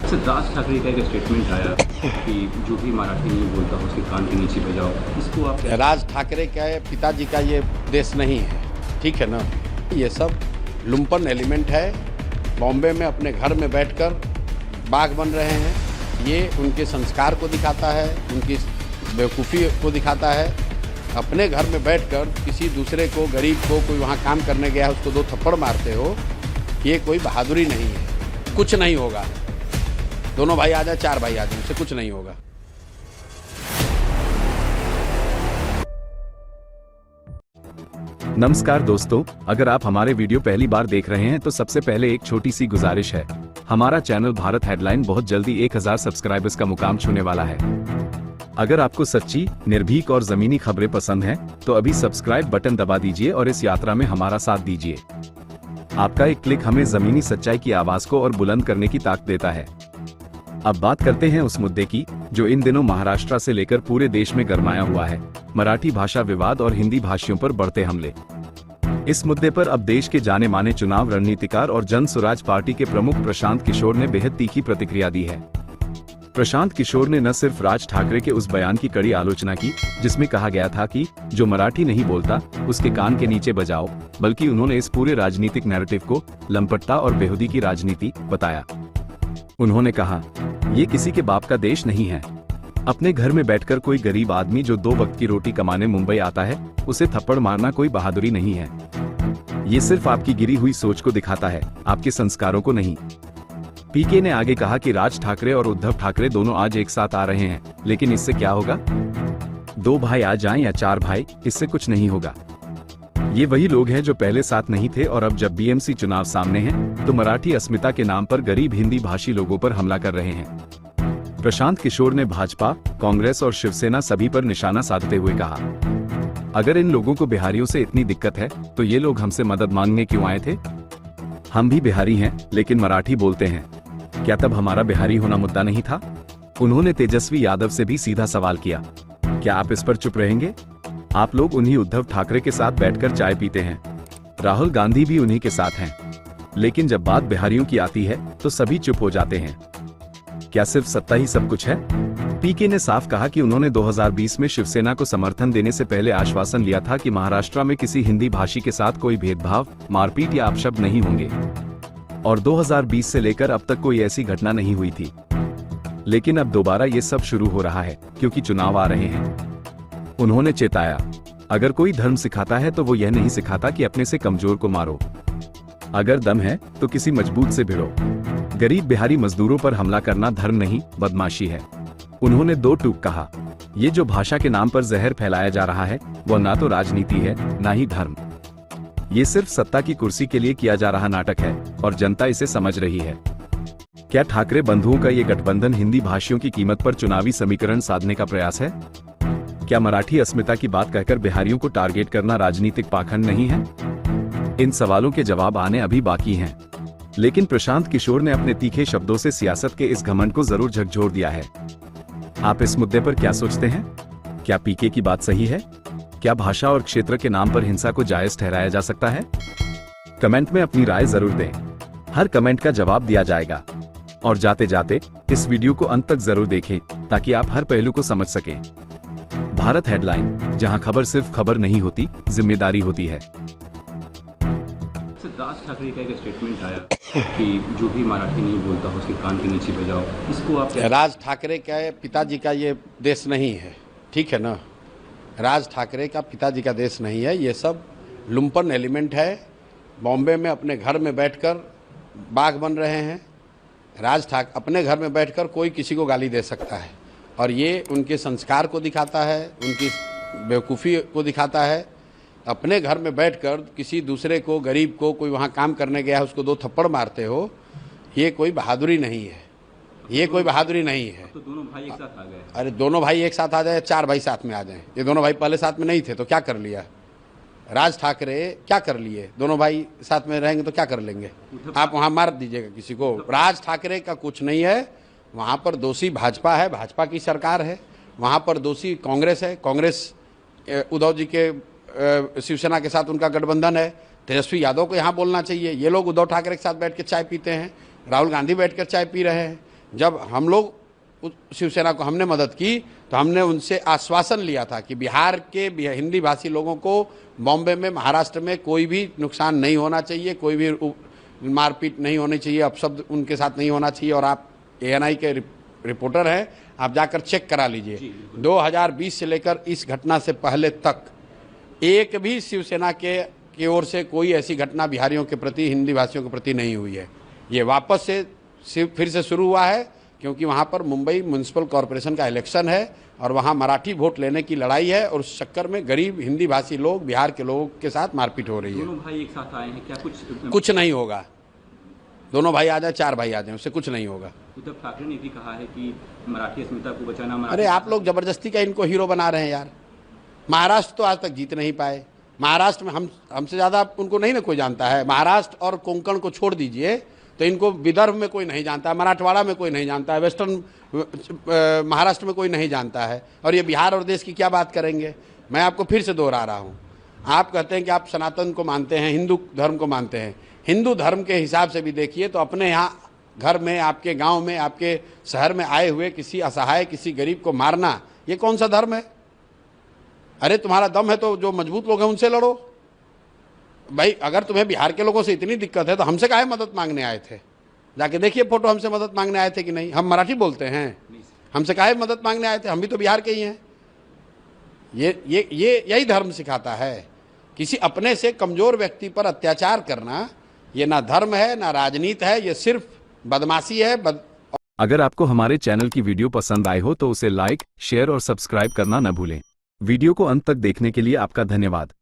राज ठाकरे का एक स्टेटमेंट आया कि जो भी मराठी नहीं बोलता हो उसके कान के नीचे बजाओ, इसको आप राज ठाकरे के पिताजी का ये देश नहीं है, ठीक है ना। ये सब लुम्पन एलिमेंट है, बॉम्बे में अपने घर में बैठकर बाघ बन रहे हैं। ये उनके संस्कार को दिखाता है, उनकी बेवकूफ़ी को दिखाता है। अपने घर में बैठकर किसी दूसरे को, गरीब को, कोई वहाँ काम करने गया है उसको दो थप्पड़ मारते हो, ये कोई बहादुरी नहीं है। कुछ नहीं होगा, दोनों भाई आ जाए, चार भाई आ जाए, उससे कुछ नहीं होगा। नमस्कार दोस्तों, अगर आप हमारे वीडियो पहली बार देख रहे हैं तो सबसे पहले एक छोटी सी गुजारिश है। हमारा चैनल भारत हेडलाइन बहुत जल्दी 1000 सब्सक्राइबर्स का मुकाम छूने वाला है। अगर आपको सच्ची, निर्भीक और जमीनी खबरें पसंद हैं, तो अभी सब्सक्राइब बटन दबा दीजिए और इस यात्रा में हमारा साथ दीजिए। आपका एक क्लिक हमें जमीनी सच्चाई की आवाज को और बुलंद करने की ताकत देता है। अब बात करते हैं उस मुद्दे की जो इन दिनों महाराष्ट्र से लेकर पूरे देश में गरमाया हुआ है, मराठी भाषा विवाद और हिंदी भाषियों पर बढ़ते हमले। इस मुद्दे पर अब देश के जाने माने चुनाव रणनीतिकार और जन स्वराज पार्टी के प्रमुख प्रशांत किशोर ने बेहद तीखी प्रतिक्रिया दी है। प्रशांत किशोर ने न सिर्फ राज ठाकरे के उस बयान की कड़ी आलोचना की जिसमें कहा गया था कि जो मराठी नहीं बोलता उसके कान के नीचे बजाओ, बल्कि उन्होंने इस पूरे राजनीतिक नैरेटिव को लंपटता और बेहुदी की राजनीति बताया। उन्होंने कहा, ये किसी के बाप का देश नहीं है। अपने घर में बैठकर कोई गरीब आदमी जो 2 वक्त की रोटी कमाने मुंबई आता है, उसे थप्पड़ मारना कोई बहादुरी नहीं है। ये सिर्फ आपकी गिरी हुई सोच को दिखाता है, आपके संस्कारों को नहीं। पीके ने आगे कहा कि राज ठाकरे और उद्धव ठाकरे दोनों आज एक साथ आ रहे हैं, लेकिन इससे क्या होगा? 2 भाई आ जाएं या 4 भाई, इससे कुछ नहीं होगा। ये वही लोग हैं जो पहले साथ नहीं थे और अब जब बीएमसी चुनाव सामने हैं, तो मराठी अस्मिता के नाम पर गरीब हिंदी भाषी लोगों पर हमला कर रहे हैं। प्रशांत किशोर ने भाजपा, कांग्रेस और शिवसेना सभी पर निशाना साधते हुए कहा, अगर इन लोगों को बिहारियों से इतनी दिक्कत है तो ये लोग हमसे मदद मांगने क्यों आए थे? हम भी बिहारी हैं, लेकिन मराठी बोलते हैं। क्या तब हमारा बिहारी होना मुद्दा नहीं था? उन्होंने तेजस्वी यादव से भी सीधा सवाल किया, क्या आप इस पर चुप रहेंगे? आप लोग उन्हीं उद्धव ठाकरे के साथ बैठकर चाय पीते हैं, राहुल गांधी भी उन्हीं के साथ हैं, लेकिन जब बात बिहारियों की आती है तो सभी चुप हो जाते हैं। क्या सिर्फ सत्ता ही सब कुछ है? पीके ने साफ कहा कि उन्होंने 2020 में शिवसेना को समर्थन देने से पहले आश्वासन लिया था कि महाराष्ट्र में किसी हिंदी भाषी के साथ कोई भेदभाव, मारपीट या अपशब्द नहीं होंगे, और 2020 से लेकर अब तक कोई ऐसी घटना नहीं हुई थी। लेकिन अब दोबारा ये सब शुरू हो रहा है क्योंकि चुनाव आ रहे हैं। उन्होंने चेताया, अगर कोई धर्म सिखाता है तो वो यह नहीं सिखाता कि अपने से कमजोर को मारो। अगर दम है तो किसी मजबूत से भिड़ो। गरीब बिहारी मजदूरों पर हमला करना धर्म नहीं, बदमाशी है। उन्होंने 2 टूक कहा, ये जो भाषा के नाम पर जहर फैलाया जा रहा है वो ना तो राजनीति है, ना ही धर्म। ये सिर्फ सत्ता की कुर्सी के लिए किया जा रहा नाटक है और जनता इसे समझ रही है। क्या ठाकरे बंधुओं का ये गठबंधन हिंदी भाषियों की कीमत पर चुनावी समीकरण साधने का प्रयास है? क्या मराठी अस्मिता की बात कहकर बिहारियों को टारगेट करना राजनीतिक पाखंड नहीं है? इन सवालों के जवाब आने अभी बाकी हैं। लेकिन प्रशांत किशोर ने अपने तीखे शब्दों से सियासत के इस घमंड को जरूर झकझोर दिया है। आप इस मुद्दे पर क्या सोचते हैं? क्या पीके की बात सही है? क्या भाषा और क्षेत्र के नाम पर हिंसा को जायज ठहराया जा सकता है? कमेंट में अपनी राय जरूर दें, हर कमेंट का जवाब दिया जाएगा। और जाते जाते इस वीडियो को अंत तक जरूर देखें ताकि आप हर पहलू को समझ सकें। भारत हेडलाइन, जहां खबर सिर्फ खबर नहीं होती, जिम्मेदारी होती है। राज ठाकरे का एक स्टेटमेंट आया कि जो भी मराठी नहीं बोलता हो उसके कान के नीचे बजाओ, इसको आप राज ठाकरे के पिताजी का ये देश नहीं है, ठीक है ना। राज ठाकरे का पिताजी का देश नहीं है। ये सब लुम्पन एलिमेंट है, बॉम्बे में अपने घर में बैठकर बाघ बन रहे हैं। राज ठाकरे अपने घर में बैठकर कोई किसी को गाली दे सकता है, और ये उनके संस्कार को दिखाता है, उनकी बेवकूफ़ी को दिखाता है। अपने घर में बैठकर किसी दूसरे को, गरीब को, कोई वहाँ काम करने गया है उसको 2 थप्पड़ मारते हो, ये कोई बहादुरी नहीं है। ये कोई बहादुरी नहीं है। तो दोनों भाई एक साथ आ गए। अरे दोनों भाई एक साथ आ जाए, 4 भाई साथ में आ जाएं। ये दोनों भाई पहले साथ में नहीं थे तो क्या कर लिया? राज ठाकरे क्या कर लिए? दोनों भाई साथ में रहेंगे तो क्या कर लेंगे? आप वहाँ मार दीजिएगा किसी को। राज ठाकरे का कुछ नहीं है। वहाँ पर दोषी भाजपा है, भाजपा की सरकार है। वहाँ पर दोषी कांग्रेस है, कांग्रेस उद्धव जी के शिवसेना के साथ उनका गठबंधन है। तेजस्वी यादव को यहाँ बोलना चाहिए। ये लोग उद्धव ठाकरे के साथ बैठ के चाय पीते हैं, राहुल गांधी बैठ कर चाय पी रहे हैं। जब हम लोग शिवसेना को हमने मदद की तो हमने उनसे आश्वासन लिया था कि बिहार के हिंदी भाषी लोगों को बॉम्बे में, महाराष्ट्र में कोई भी नुकसान नहीं होना चाहिए, कोई भी मारपीट नहीं होनी चाहिए, अपशब्द उनके साथ नहीं होना चाहिए। और आप ANI के रिपोर्टर हैं, आप जाकर चेक करा लीजिए। 2020 से लेकर इस घटना से पहले तक एक भी शिवसेना की ओर से कोई ऐसी घटना बिहारियों के प्रति, हिंदी भाषियों के प्रति नहीं हुई है। ये वापस से फिर से शुरू हुआ है क्योंकि वहाँ पर मुंबई म्युनिसिपल कॉरपोरेशन का इलेक्शन है और वहाँ मराठी वोट लेने की लड़ाई है और उस चक्कर में गरीब हिंदी भाषी लोग, बिहार के लोगों के साथ मारपीट हो रही है। दोनों भाई एक साथ आए हैं, क्या कुछ नहीं होगा। दोनों भाई आ जाए, 4 भाई आ जाए, उससे कुछ नहीं होगा। उद्धव ठाकरे ने भी कहा है कि मराठी अस्मिता को बचाना। अरे आप लोग जबरदस्ती का इनको हीरो बना रहे हैं यार। महाराष्ट्र तो आज तक जीत नहीं पाए। महाराष्ट्र में हमसे ज़्यादा उनको नहीं ना कोई जानता है। महाराष्ट्र और कोंकण को छोड़ दीजिए तो इनको विदर्भ में कोई नहीं जानता है, मराठवाड़ा में कोई नहीं जानता है, वेस्टर्न महाराष्ट्र में कोई नहीं जानता है, और ये बिहार और देश की क्या बात करेंगे। मैं आपको फिर से दोहरा रहा हूँ, आप कहते हैं कि आप सनातन को मानते हैं, हिंदू धर्म को मानते हैं। हिंदू धर्म के हिसाब से भी देखिए तो अपने यहाँ घर में, आपके गांव में, आपके शहर में आए हुए किसी असहाय, किसी गरीब को मारना, ये कौन सा धर्म है। अरे तुम्हारा दम है तो जो मजबूत लोग हैं उनसे लड़ो भाई। अगर तुम्हें बिहार के लोगों से इतनी दिक्कत है तो हमसे काहे मदद मांगने आए थे। जाके देखिए फोटो, हमसे मदद मांगने आए थे कि नहीं। हम मराठी बोलते हैं, हमसे काहे मदद मांगने आए थे, हम भी तो बिहार के ही हैं। ये यही धर्म सिखाता है। किसी अपने से कमजोर व्यक्ति पर अत्याचार करना, ये ना धर्म है ना राजनीति है, ये सिर्फ बदमाशी है। अगर आपको हमारे चैनल की वीडियो पसंद आई हो तो उसे लाइक, शेयर और सब्सक्राइब करना न भूलें। वीडियो को अंत तक देखने के लिए आपका धन्यवाद।